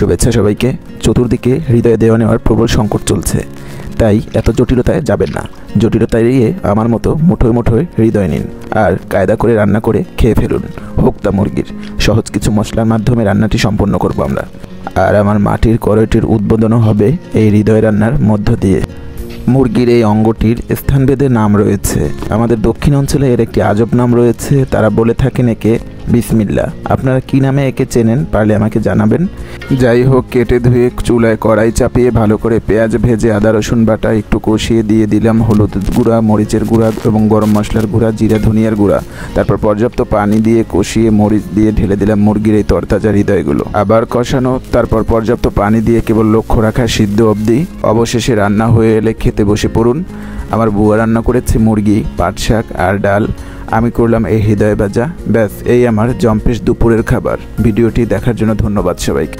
শুভেচ্ছা সবাইকে। চতুর্দিকে হৃদয়ে দেওয়া নেওয়ার প্রবল সংকট চলছে, তাই এত জটিলতায় যাবেন না। জটিলতা এড়িয়ে আমার মতো মুঠোয় মুঠোয় হৃদয় নিন আর কায়দা করে রান্না করে খেয়ে ফেলুন। হোক তা মুরগির, সহজ কিছু মশলার মাধ্যমে রান্নাটি সম্পন্ন করব আমরা। আর আমার মাটির কড়াইটির উদ্বোধনও হবে এই হৃদয় রান্নার মধ্য দিয়ে। মুরগির এই অঙ্গটির স্থানভেদে নাম রয়েছে। আমাদের দক্ষিণ অঞ্চলে এর একটি আজব নাম রয়েছে, তারা বলে থাকেন একে বিসমিল্লা। আপনারা কি নামে একে চেনেন পারলে আমাকে জানাবেন। যাই হোক, কেটে ধুয়ে চুলায় কড়াই চাপিয়ে ভালো করে পেঁয়াজ ভেজে আদা রসুন বাটা একটু কষিয়ে দিয়ে দিলাম হলুদ গুঁড়া, মরিচের গুঁড়া এবং গরম মশলার গুঁড়া, জিরা ধনিয়ার গুঁড়া। তারপর পর্যাপ্ত পানি দিয়ে কষিয়ে মরিচ দিয়ে ঢেলে দিলাম মুরগির এই তরতাজা হৃদয়গুলো। আবার কষানো, তারপর পর্যাপ্ত পানি দিয়ে কেবল লক্ষ্য রাখা সিদ্ধ অবধি। অবশেষে রান্না হয়ে এলে খেতে বসে পড়ুন। আমার বুয়া রান্না করেছে মুরগি, পাট শাক আর ডাল, আমি করলাম এই হৃদয় ভাজা। ব্যাস, এই আমার জম্পেশ দুপুরের খাবার। ভিডিওটি দেখার জন্য ধন্যবাদ সবাইকে।